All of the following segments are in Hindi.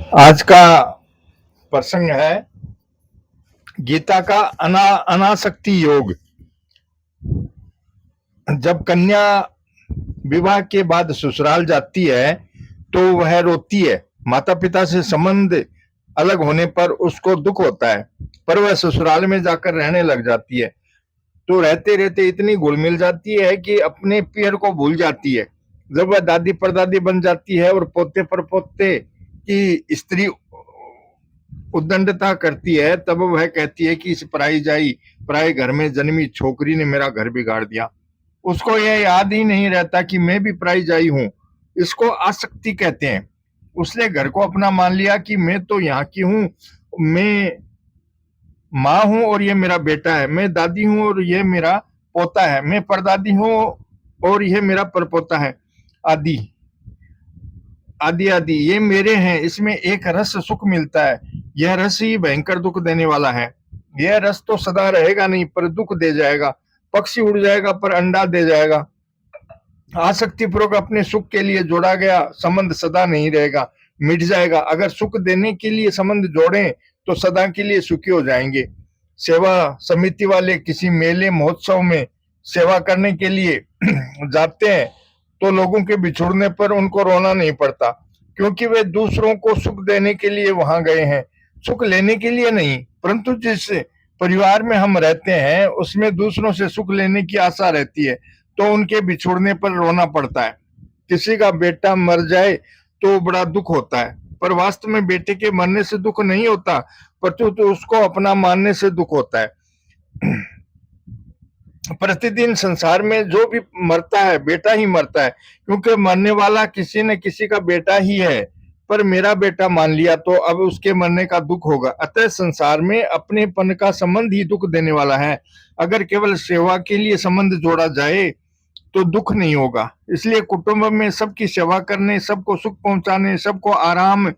आज का प्रसंग है गीता का अनासक्ति योग। जब कन्या विवाह के बाद ससुराल जाती है तो वह रोती है। माता पिता से संबंध अलग होने पर उसको दुख होता है, पर वह ससुराल में जाकर रहने लग जाती है तो रहते रहते इतनी घुल मिल जाती है कि अपने पियर को भूल जाती है। जब वह दादी परदादी बन जाती है और पोते परपोते की स्त्री उद्दंडता करती है, तब वह कहती है कि इस पराई जाई पराए घर में जन्मी छोकरी ने मेरा घर बिगाड़ दिया। उसको यह याद ही नहीं रहता कि मैं भी पराई जाई हूँ। इसको आसक्ति कहते हैं। उसने घर को अपना मान लिया कि मैं तो यहाँ की हूँ, मैं माँ हूँ और ये मेरा बेटा है, मैं दादी हूँ और ये मेरा पोता है, मैं परदादी हूँ और यह मेरा परपोता है, आदि आदि आदि ये मेरे हैं। इसमें एक रस सुख मिलता है, यह रस ही भयंकर दुख देने वाला है। यह रस तो सदा रहेगा नहीं, पर दुख दे जाएगा। पक्षी उड़ जाएगा पर अंडा दे जाएगा। आसक्ति पूर्वक अपने सुख के लिए जोड़ा गया संबंध सदा नहीं रहेगा, मिट जाएगा। अगर सुख देने के लिए संबंध जोड़ें तो सदा के लिए सुखी हो जाएंगे। सेवा समिति वाले किसी मेले महोत्सव में सेवा करने के लिए जाते हैं तो लोगों के बिछुड़ने पर उनको रोना नहीं पड़ता, क्योंकि वे दूसरों को सुख देने के लिए वहां गए हैं, सुख लेने के लिए नहीं। परंतु जिस परिवार में हम रहते हैं उसमें दूसरों से सुख लेने की आशा रहती है, तो उनके बिछुड़ने पर रोना पड़ता है। किसी का बेटा मर जाए तो बड़ा दुख होता है, पर वास्तव में बेटे के मरने से दुख नहीं होता, परंतु तो उसको अपना मानने से दुख होता है। प्रतिदिन संसार में जो भी मरता है बेटा ही मरता है, क्योंकि मरने वाला किसी न किसी का बेटा ही है। पर मेरा बेटा मान लिया तो अब उसके मरने का दुख होगा। अतः संसार में अपनेपन का संबंध ही दुख देने वाला है। अगर केवल सेवा के लिए संबंध जोड़ा जाए तो दुख नहीं होगा। इसलिए कुटुंब में सबकी सेवा करने, सबको सुख पहुंचाने, सबको आराम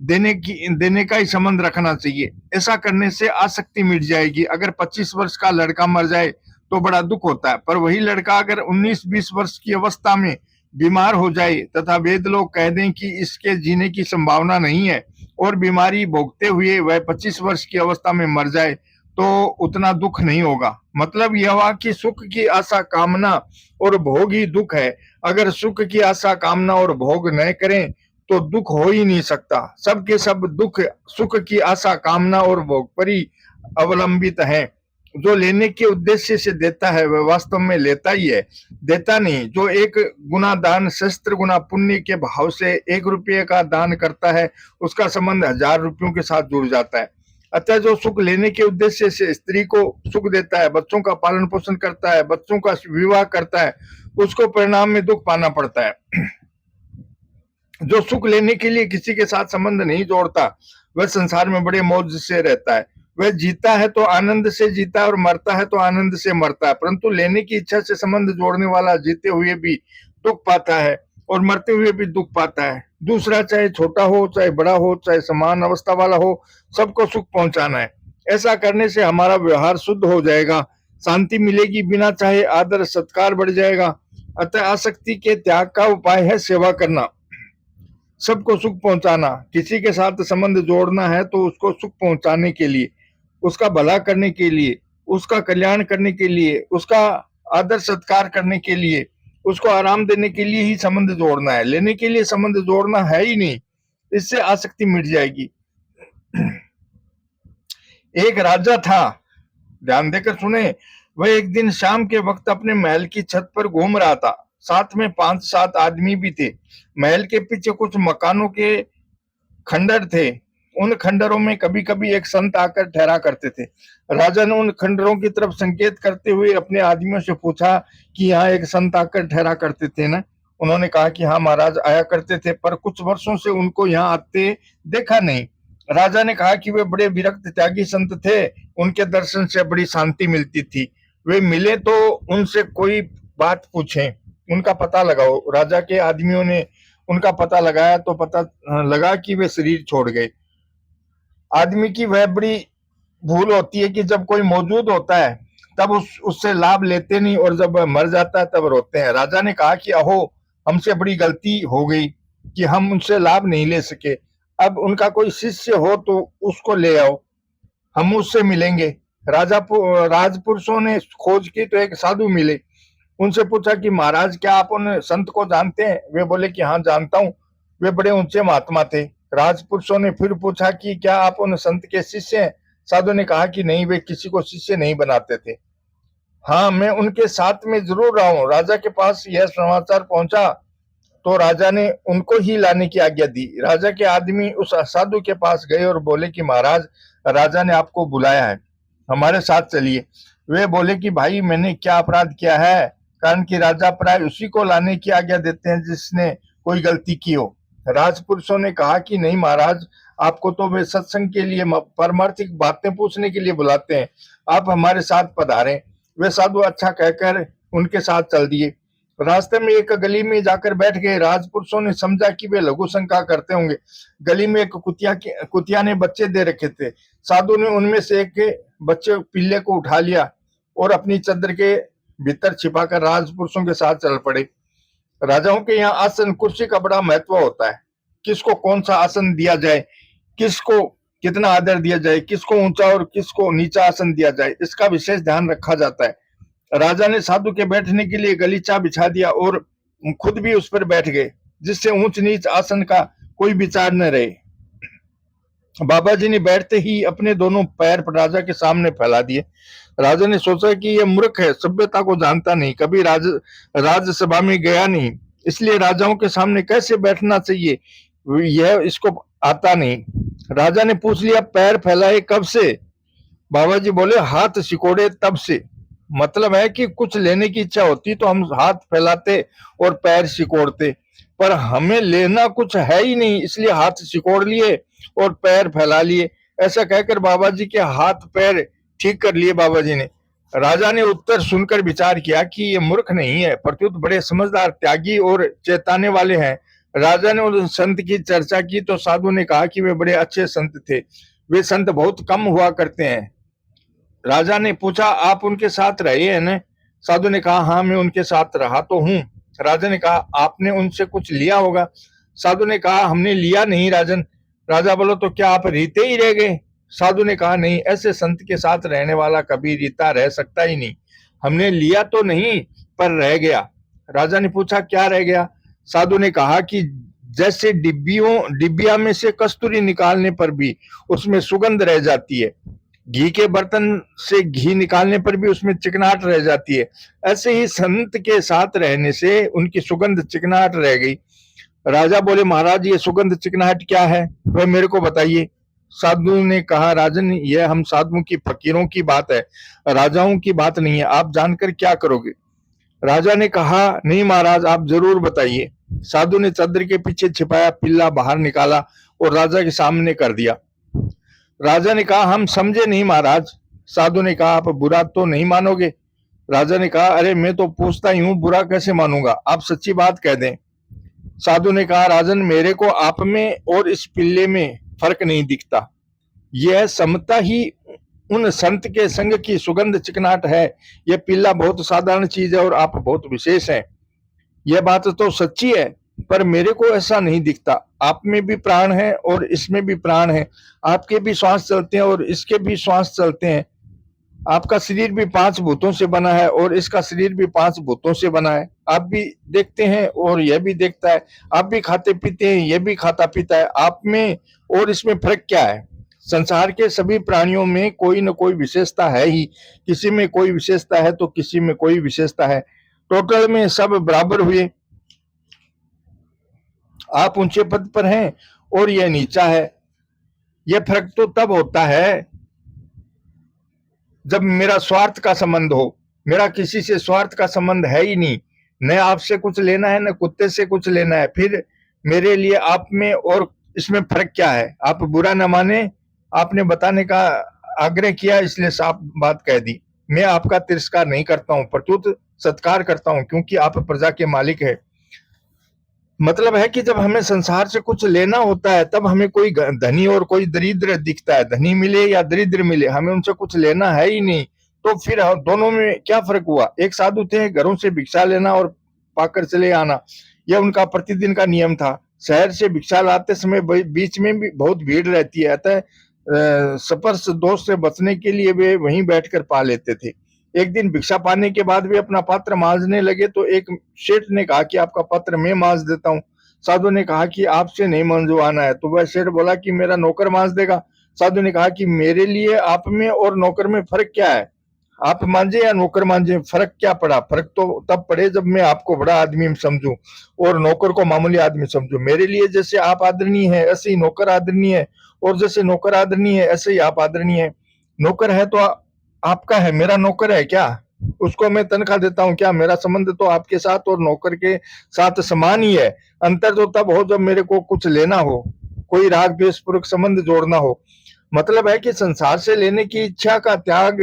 देने का ही संबंध रखना चाहिए। ऐसा करने से आसक्ति मिट जाएगी। अगर 25 वर्ष का लड़का मर जाए तो बड़ा दुख होता है, पर वही लड़का अगर 19-20 वर्ष की अवस्था में बीमार हो जाए तथा वेद लोग कह दें कि इसके जीने की संभावना नहीं है और बीमारी भोगते हुए वह 25 वर्ष की अवस्था में मर जाए तो उतना दुख नहीं होगा। मतलब यह हुआ कि सुख की आशा कामना और भोग ही दुख है। अगर सुख की आशा कामना और भोग न करें तो दुख हो ही नहीं सकता। सबके सब दुख सुख की आशा कामना और भोग पर ही अवलंबित है। जो लेने के उद्देश्य से देता है वह वास्तव में लेता ही है, देता नहीं। जो 1 गुना दान सहस्त्र गुना पुण्य के भाव से 1 रुपये का दान करता है, उसका संबंध 1000 रुपयों के साथ जुड़ जाता है। अतः जो सुख लेने के उद्देश्य से स्त्री को सुख देता है, बच्चों का पालन पोषण करता है, बच्चों का विवाह करता है, उसको परिणाम में दुख पाना पड़ता है। जो सुख लेने के लिए किसी के साथ संबंध नहीं जोड़ता वह संसार में बड़े मौज से रहता है। वह जीता है तो आनंद से जीता है और मरता है तो आनंद से मरता है। परंतु लेने की इच्छा से संबंध जोड़ने वाला जीते हुए भी दुख पाता है और मरते हुए भी दुख पाता है। दूसरा चाहे छोटा हो, चाहे बड़ा हो, चाहे समान अवस्था वाला हो, सबको सुख पहुंचाना है। ऐसा करने से हमारा व्यवहार शुद्ध हो जाएगा, शांति मिलेगी, बिना चाहे आदर सत्कार बढ़ जाएगा। अतः आसक्ति के त्याग का उपाय है सेवा करना, सबको सुख पहुंचाना। किसी के साथ संबंध जोड़ना है तो उसको सुख पहुंचाने के लिए, उसका भला करने के लिए, उसका कल्याण करने के लिए, उसका आदर सत्कार करने के लिए, उसको आराम देने के लिए ही संबंध जोड़ना है। लेने के लिए संबंध जोड़ना है ही नहीं। इससे आसक्ति मिट जाएगी। एक राजा था, ध्यान देकर सुने। वह एक दिन शाम के वक्त अपने महल की छत पर घूम रहा था। साथ में 5-7 आदमी भी थे। महल के पीछे कुछ मकानों के खंडर थे। उन खंडरों में कभी कभी एक संत आकर ठहरा करते थे। राजा ने उन खंडरों की तरफ संकेत करते हुए अपने आदमियों से पूछा कि यहाँ एक संत आकर ठहरा करते थे ना। उन्होंने कहा कि हाँ महाराज, आया करते थे, पर कुछ वर्षों से उनको यहाँ आते देखा नहीं। राजा ने कहा कि वे बड़े विरक्त त्यागी संत थे, उनके दर्शन से बड़ी शांति मिलती थी। वे मिले तो उनसे कोई बात पूछें, उनका पता लगाओ। राजा के आदमियों ने उनका पता लगाया तो पता लगा कि वे शरीर छोड़ गए। आदमी की वह बड़ी भूल होती है कि जब कोई मौजूद होता है तब उससे लाभ लेते नहीं, और जब वह मर जाता है तब रोते हैं। राजा ने कहा कि अहो, हमसे बड़ी गलती हो गई कि हम उनसे लाभ नहीं ले सके। अब उनका कोई शिष्य हो तो उसको ले आओ, हम उससे मिलेंगे। राजपुरुषों ने खोज की तो एक साधु मिले। उनसे पूछा कि महाराज क्या आप उन संत को जानते हैं? वे बोले कि हाँ जानता हूँ, वे बड़े ऊंचे महात्मा थे। राजपुरुषों ने फिर पूछा कि क्या आप उन संत के शिष्य हैं? साधु ने कहा कि नहीं, वे किसी को शिष्य नहीं बनाते थे। हाँ, मैं उनके साथ में जरूर रहा हूँ। राजा के पास यह समाचार पहुंचा तो राजा ने उनको ही लाने की आज्ञा दी। राजा के आदमी उस साधु के पास गए और बोले कि महाराज, राजा ने आपको बुलाया है, हमारे साथ चलिए। वे बोले कि भाई मैंने क्या अपराध किया है? कारण कि राजा प्राय उसी को लाने की आज्ञा देते हैं जिसने कोई गलती की हो। राजपुरुषों ने कहा कि नहीं महाराज, आपको तो वे सत्संग के लिए, पारमार्थिक बातें पूछने के लिए बुलाते हैं, आप हमारे साथ पधारें। वे साधु अच्छा कहकर उनके साथ चल दिए। रास्ते में एक गली में जाकर बैठ गए। राजपुरुषों ने समझा कि वे लघु शंका करते होंगे। गली में एक कुतिया ने बच्चे दे रखे थे। साधु ने उनमें से एक बच्चे पिल्ले को उठा लिया और अपनी चादर के भीतर छिपाकर राजपुरुषों के साथ चल पड़े। राजाओं के यहाँ आसन कुर्सी का बड़ा महत्व होता है। किसको कौन सा आसन दिया जाए, किसको कितना आदर दिया जाए, किसको ऊंचा और किसको नीचा आसन दिया जाए, इसका विशेष ध्यान रखा जाता है। राजा ने साधु के बैठने के लिए गलीचा बिछा दिया और खुद भी उस पर बैठ गए, जिससे ऊंच नीच आसन का कोई विचार न रहे। बाबा जी ने बैठते ही अपने दोनों पैर राजा के सामने फैला दिए। राजा ने सोचा कि यह मूर्ख है, सभ्यता को जानता नहीं, कभी राज्यसभा में गया नहीं, इसलिए राजाओं के सामने कैसे बैठना चाहिए यह इसको आता नहीं। राजा ने पूछ लिया, पैर फैलाए कब से? बाबा जी बोले, हाथ सिकोड़े तब से। मतलब है कि कुछ लेने की इच्छा होती तो हम हाथ फैलाते और पैर सिकोड़ते, पर हमें लेना कुछ है ही नहीं, इसलिए हाथ सिकोड़ लिए और पैर फैला लिए। ऐसा कहकर बाबा जी के हाथ पैर ठीक कर लिए बाबा जी ने। राजा ने उत्तर सुनकर विचार किया कि ये मूर्ख नहीं है, प्रत्युत बड़े समझदार, त्यागी और चेताने वाले हैं। राजा ने उन संत की चर्चा की तो साधु ने कहा कि वे बड़े अच्छे संत थे, वे संत बहुत कम हुआ करते हैं। राजा ने पूछा, आप उनके साथ रहे हैं न? साधु ने कहा, हाँ मैं उनके साथ रहा तो हूँ। राजा ने कहा, आपने उनसे कुछ लिया होगा? साधु ने कहा, हमने लिया नहीं राजन। राजा बोलो, तो क्या आप रीते ही रह गए? साधु ने कहा, नहीं, ऐसे संत के साथ रहने वाला कभी रीता रह सकता ही नहीं। हमने लिया तो नहीं, पर रह गया। राजा ने पूछा, क्या रह गया? साधु ने कहा कि जैसे डिब्बिया में से कस्तूरी निकालने पर भी उसमें सुगंध रह जाती है, घी के बर्तन से घी निकालने पर भी उसमें चिकनाहट रह जाती है, ऐसे ही संत के साथ रहने से उनकी सुगंध चिकनाहट रह गई। राजा बोले, महाराज ये सुगंध चिकनाहट क्या है, वह मेरे को बताइए। साधु ने कहा, राजन यह हम साधुओं की फकीरों की बात है, राजाओं की बात नहीं है, आप जानकर क्या करोगे? राजा ने कहा, नहीं महाराज आप जरूर बताइए। साधु ने चादर के पीछे छिपाया पिल्ला बाहर निकाला और राजा के सामने कर दिया। राजा ने कहा, हम समझे नहीं महाराज। साधु ने कहा, आप बुरा तो नहीं मानोगे? राजा ने कहा, अरे मैं तो पूछता ही हूँ, बुरा कैसे मानूंगा, आप सच्ची बात कह दें। साधु ने कहा, राजन मेरे को आप में और इस पिल्ले में फर्क नहीं दिखता, यह समता ही उन संत के संग की सुगंध चिकनाहट है। यह पिल्ला बहुत साधारण चीज है और आप बहुत विशेष हैं। यह बात तो सच्ची है, पर मेरे को ऐसा नहीं दिखता। आप में भी प्राण है और इसमें भी प्राण है, आपके भी श्वास चलते हैं और इसके भी श्वास चलते हैं। आपका शरीर भी 5 भूतों से बना है और इसका शरीर भी 5 भूतों से बना है। आप भी देखते हैं और यह भी देखता है, आप भी खाते पीते हैं, यह भी खाता पीता है। आप में और इसमें फर्क क्या है? संसार के सभी प्राणियों में कोई न कोई विशेषता है ही, किसी में कोई विशेषता है तो किसी में कोई विशेषता है, टोटल में सब बराबर हुए। आप ऊंचे पद पर हैं और यह नीचा है। यह फर्क तो तब होता है जब मेरा स्वार्थ का संबंध हो। मेरा किसी से स्वार्थ का संबंध है ही नहीं, न आपसे कुछ लेना है न कुत्ते से कुछ लेना है। फिर मेरे लिए आप में और इसमें फर्क क्या है? आप बुरा न माने, आपने बताने का आग्रह किया इसलिए साफ बात कह दी। मैं आपका तिरस्कार नहीं करता हूँ, प्रत्युत सत्कार करता हूँ, क्योंकि आप प्रजा के मालिक है। मतलब है कि जब हमें संसार से कुछ लेना होता है तब हमें कोई धनी और कोई दरिद्र दिखता है। धनी मिले या दरिद्र मिले, हमें उनसे कुछ लेना है ही नहीं, तो फिर दोनों में क्या फर्क हुआ? एक साधु थे, घरों से भिक्षा लेना और पाकर चले आना, यह उनका प्रतिदिन का नियम था। शहर से भिक्षा लाते समय बीच में भी बहुत भीड़ रहती है, अतः स्पर्श दोष से बचने के लिए वे वहीं बैठकर पा लेते थे। एक दिन भिक्षा पाने के बाद वे अपना पात्र मांजने लगे तो एक सेठ ने कहा कि आपका पात्र मैं मांज देता हूँ। साधु ने कहा कि आपसे नहीं मंजवाना है। तो वह सेठ बोला कि मेरा नौकर मांज देगा। साधु ने कहा कि मेरे लिए आप में और नौकर में फर्क क्या है? आप मांझे या नौकर मांझे, फर्क क्या पड़ा? फर्क तो तब पड़े जब मैं आपको बड़ा आदमी समझूं और नौकर को मामूली आदमी समझूं। मेरे लिए जैसे आप आदरणीय है ऐसे ही नौकर आदरणीय है, और जैसे नौकर आदरणीय है ऐसे ही आप आदरणीय है। नौकर है तो आपका है, मेरा नौकर है क्या? उसको मैं तनख्वाह देता हूँ क्या? मेरा संबंध तो आपके साथ और नौकर के साथ समान ही है। अंतर तो तब हो जब मेरे को कुछ लेना हो, कोई राग द्वेष पूर्वक संबंध जोड़ना हो। मतलब है कि संसार से लेने की इच्छा का त्याग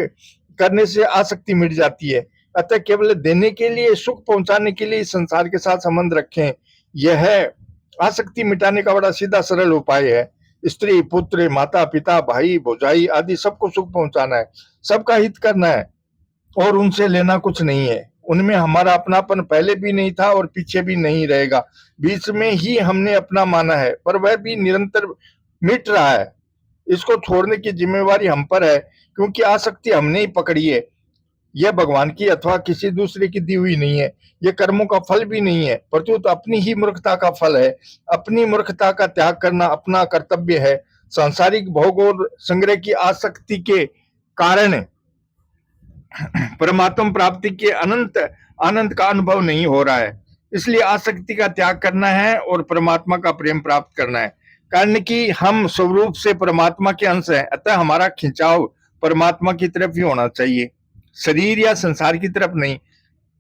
करने से आसक्ति मिट जाती है। अतः केवल देने के लिए, सुख पहुंचाने के लिए संसार के साथ संबंध रखें। यह आसक्ति मिटाने का बड़ा सीधा सरल उपाय है। स्त्री, पुत्र, माता पिता, भाई, भौजाई आदि सबको सुख पहुंचाना है, सबका हित करना है और उनसे लेना कुछ नहीं है। उनमें हमारा अपनापन पहले भी नहीं था और पीछे भी नहीं रहेगा। बीच में ही हमने अपना माना है, पर वह भी निरंतर मिट रहा है। इसको छोड़ने की जिम्मेवारी हम पर है, क्योंकि आसक्ति हमने ही पकड़ी है। यह भगवान की अथवा किसी दूसरे की दी हुई नहीं है। यह कर्मों का फल भी नहीं है, प्रत्युत अपनी ही मूर्खता का फल है। अपनी मूर्खता का त्याग करना अपना कर्तव्य है। सांसारिक भोग और संग्रह की आसक्ति के कारण परमात्मा प्राप्ति के अनंत आनंद का अनुभव नहीं हो रहा है। इसलिए आसक्ति का त्याग करना है और परमात्मा का प्रेम प्राप्त करना है। कारण कि हम स्वरूप से परमात्मा के अंश हैं, अतः हमारा खिंचाव परमात्मा की तरफ ही होना चाहिए, शरीर या संसार की तरफ नहीं।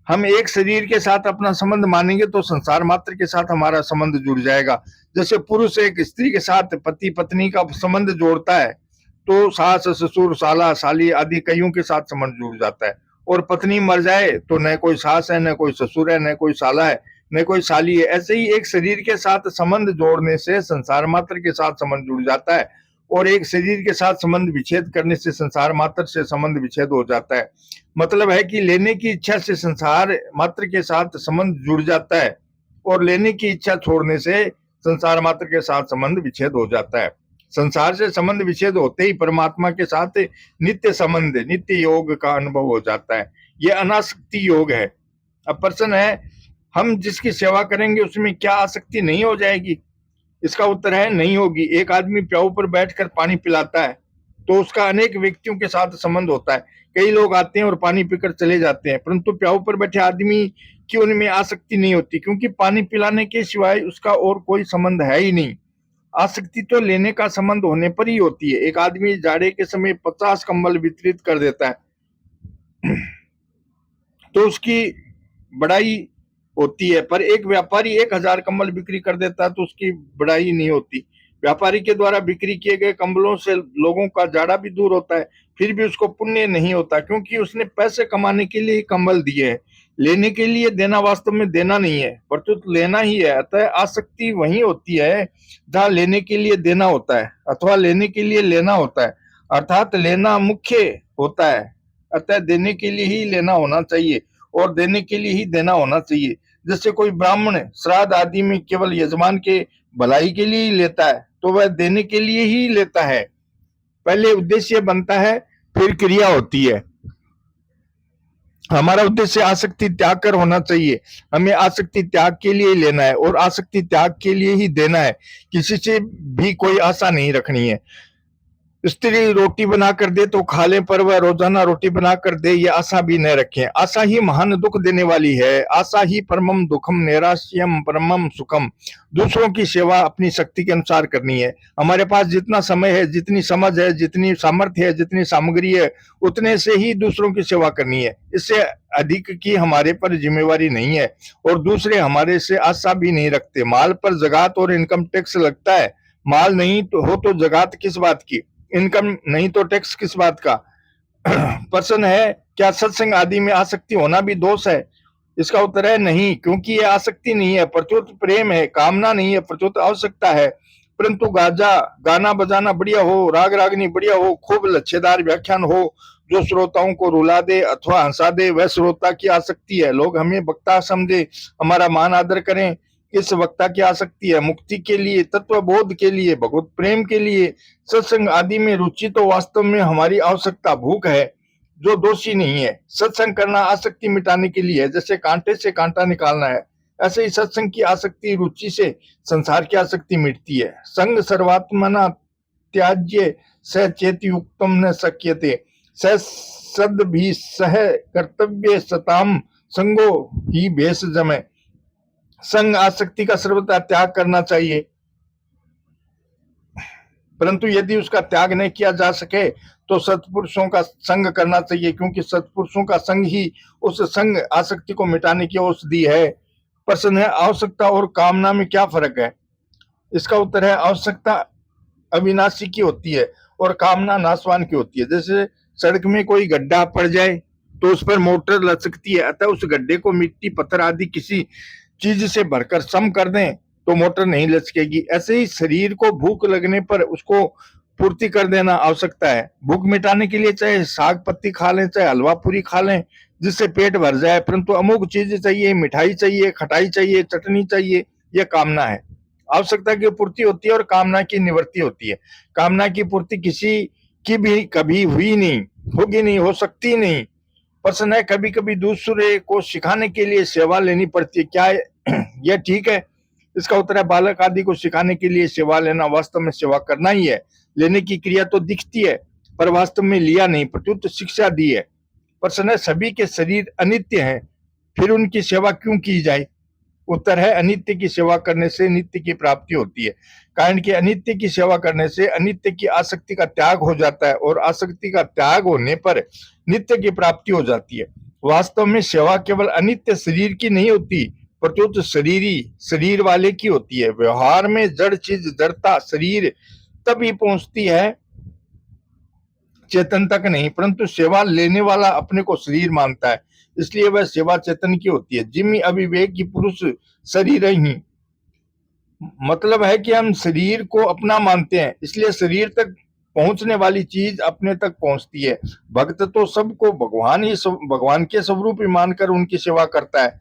हम एक शरीर के साथ अपना संबंध मानेंगे तो संसार मात्र के साथ हमारा संबंध जुड़ जाएगा। जैसे पुरुष एक स्त्री के साथ पति पत्नी का संबंध जोड़ता है, तो सास ससुर साला साली आदि कईयों के साथ संबंध जुड़ जाता है। और पत्नी मर जाए तो न कोई सास है, न कोई ससुर है, न कोई साला है, न कोई साली है। ऐसे ही एक शरीर के साथ संबंध जोड़ने से संसार मात्र के साथ संबंध जुड़ जाता है, और एक शरीर के साथ संबंध विच्छेद करने से संसार मात्र से संबंध विच्छेद हो जाता है। मतलब है कि लेने की इच्छा से संसार मात्र के साथ संबंध जुड़ जाता है, और लेने की इच्छा छोड़ने से संसार मात्र के साथ संबंध विच्छेद हो जाता है। संसार से संबंध विच्छेद होते ही परमात्मा के साथ नित्य संबंध, नित्य योग का अनुभव हो जाता है। यह अनासक्ति योग है। अब प्रश्न है, हम जिसकी सेवा करेंगे उसमें क्या आसक्ति नहीं हो जाएगी? इसका उत्तर है नहीं होगी। एक आदमी प्याऊ पर बैठकर पानी पिलाता है तो उसका अनेक व्यक्तियों के साथ संबंध होता है। कई लोग आते हैं और पानी पीकर चले जाते हैं, परंतु प्याऊ पर बैठे आदमी की उनमें आसक्ति नहीं होती, क्योंकि पानी पिलाने के सिवाय उसका और कोई संबंध है ही नहीं। आसक्ति तो लेने का संबंध होने पर ही होती है। एक आदमी जाड़े के समय 50 कंबल वितरित कर देता है तो उसकी बड़ाई होती है, पर एक व्यापारी 1000 कंबल बिक्री कर देता है तो उसकी बड़ाई नहीं होती। व्यापारी के द्वारा बिक्री किए गए कंबलों से लोगों का जाड़ा भी दूर होता है, फिर भी उसको पुण्य नहीं होता, क्योंकि उसने पैसे कमाने के लिए कंबल दिए हैं। लेने के लिए देना वास्तव में देना नहीं है, प्रत्युत लेना ही है। अतः आसक्ति वही होती है जहाँ लेने के लिए देना होता है अथवा लेने के लिए लेना होता है, अर्थात लेना मुख्य होता है। अतः देने के लिए ही लेना होना चाहिए और देने के लिए ही देना होना चाहिए। जैसे कोई ब्राह्मण श्राद्ध आदि में केवल यजमान के भलाई के लिए ही लेता है, तो वह देने के लिए ही लेता है। पहले उद्देश्य बनता है, फिर क्रिया होती है। हमारा उद्देश्य आसक्ति त्याग कर होना चाहिए। हमें आसक्ति त्याग के लिए लेना है और आसक्ति त्याग के लिए ही देना है। किसी से भी कोई आशा नहीं रखनी है। स्त्री रोटी बना कर दे तो खा ले, पर वह रोजाना रोटी बना कर दे ये आशा भी न रखें। आशा ही महान दुख देने वाली है। आशा ही परमम दुखम नैराश्यम परमम सुखम। दूसरों की सेवा अपनी शक्ति के अनुसार करनी है। हमारे पास जितना समय है, जितनी समझ है, जितनी सामर्थ्य है, जितनी सामग्री है, उतने से ही दूसरों की सेवा करनी है। इससे अधिक की हमारे पर जिम्मेवारी नहीं है, और दूसरे हमारे से आशा भी नहीं रखते। माल पर जगात और इनकम टैक्स लगता है। माल नहीं तो हो तो जगात किस बात की, इनकम नहीं तो टैक्स किस बात का। प्रश्न है, क्या सत्संग आदि में आसक्ति होना भी दोष है? इसका उत्तर है नहीं, क्योंकि यह आसक्ति नहीं है, प्रत्युत प्रेम है। कामना नहीं है, प्रत्युत आवश्यकता है। परंतु गाना बजाना बढ़िया हो, राग रागनी बढ़िया हो, खूब लच्छेदार व्याख्यान हो जो श्रोताओं को रुला दे अथवा हंसा दे, वह श्रोता की आसक्ति है। लोग हमें वक्ता समझे, हमारा मान आदर करें, किस वक्ता की आसक्ति है? मुक्ति के लिए, तत्व बोध के लिए, भगवत प्रेम के लिए, सत्संग आदि में रुचि तो वास्तव में हमारी आवश्यकता, भूख है जो दोषी नहीं है। सत्संग करना आसक्ति मिटाने के लिए है, जैसे कांटे से कांटा निकालना है, ऐसे ही सत्संग की आसक्ति रुचि से संसार की आसक्ति मिटती है। संग सर्वात्मना त्याज्य स चेतयुक्तम न शक्यते, स सद भी सह कर्तव्य सताम संगो ही भेष जमे। संग आसक्ति का सर्वथा त्याग करना चाहिए, परंतु यदि उसका त्याग नहीं किया जा सके तो सत्पुरुषों का संग करना चाहिए, क्योंकि सत्पुरुषों का संग ही उस संग आसक्ति को मिटाने की औषधि है। प्रश्न है, आवश्यकता और कामना में क्या फर्क है? इसका उत्तर है, आवश्यकता अविनाशी की होती है और कामना नाशवान की होती है। जैसे सड़क में कोई गड्ढा पड़ जाए तो उस पर मोटर लग सकती है, अतः उस गड्ढे को मिट्टी पत्थर आदि किसी चीज से भरकर सम कर दें तो मोटर नहीं लचकेगी। ऐसे ही शरीर को भूख लगने पर उसको पूर्ति कर देना आवश्यकता है। भूख मिटाने के लिए चाहे साग पत्ती खा लें, चाहे हलवा पूरी खा लें, जिससे पेट भर जाए, परंतु अमुक चीज चाहिए, मिठाई चाहिए, खटाई चाहिए, चटनी चाहिए, यह कामना है। आवश्यकता की पूर्ति होती है और कामना की निवृत्ति होती है। कामना की पूर्ति किसी की भी कभी हुई नहीं, होगी नहीं, हो सकती नहीं। प्रश्न है, कभी कभी दूसरे को सिखाने के लिए सेवा लेनी पड़ती है, क्या यह ठीक है? इसका उत्तर है, बालक आदि को सिखाने के लिए सेवा लेना वास्तव में सेवा करना ही है। लेने की क्रिया तो दिखती है पर वास्तव में लिया नहीं, प्रत्युत शिक्षा दी है। प्रश्न है, सभी के शरीर अनित्य हैं, फिर उनकी सेवा क्यों की जाए? उत्तर है, अनित्य की सेवा करने से नित्य की प्राप्ति होती है। कारण कि अनित्य की सेवा करने से अनित्य की आसक्ति का त्याग हो जाता है और आसक्ति का त्याग होने पर नित्य की प्राप्ति हो जाती है। वास्तव में सेवा केवल अनित्य शरीर की नहीं होती, प्रत्युत शरीरी शरीर वाले की होती है। व्यवहार में जड़ चीज जड़ता शरीर तभी पहुंचती है, चेतन तक नहीं, परंतु सेवा लेने वाला अपने को शरीर मानता है, इसलिए वह सेवा चेतन की होती है। जिम्मी अविवेक की पुरुष शरीर ही, मतलब है कि हम शरीर को अपना मानते हैं, इसलिए शरीर तक पहुंचने वाली चीज अपने तक पहुंचती है। भक्त तो सबको भगवान के स्वरूप ही मानकर उनकी सेवा करता है।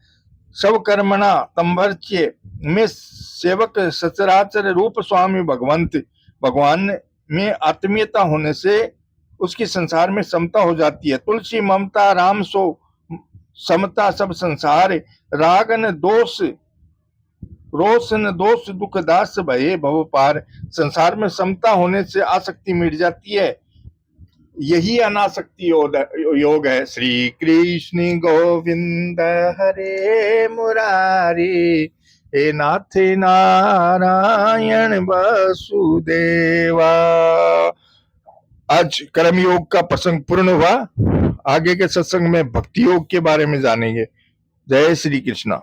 सब कर्मणा तंभर्च्य में सेवक सचराचर रूप स्वामी भगवंत। भगवान में आत्मीयता होने से उसकी संसार में समता हो जाती है। तुलसी ममता राम सो समता सब संसार, रागन दोष रोशन दोष दुख दास भये भव पार। संसार में समता होने से आसक्ति मिट जाती है, यही अनासक्ति योग है। श्री कृष्ण गोविंद हरे मुरारी, हे नाथ नारायण वसुदेवा। आज कर्म योग का प्रसंग पूर्ण हुआ। आगे के सत्संग में भक्ति योग के बारे में जानेंगे। जय श्री कृष्णा।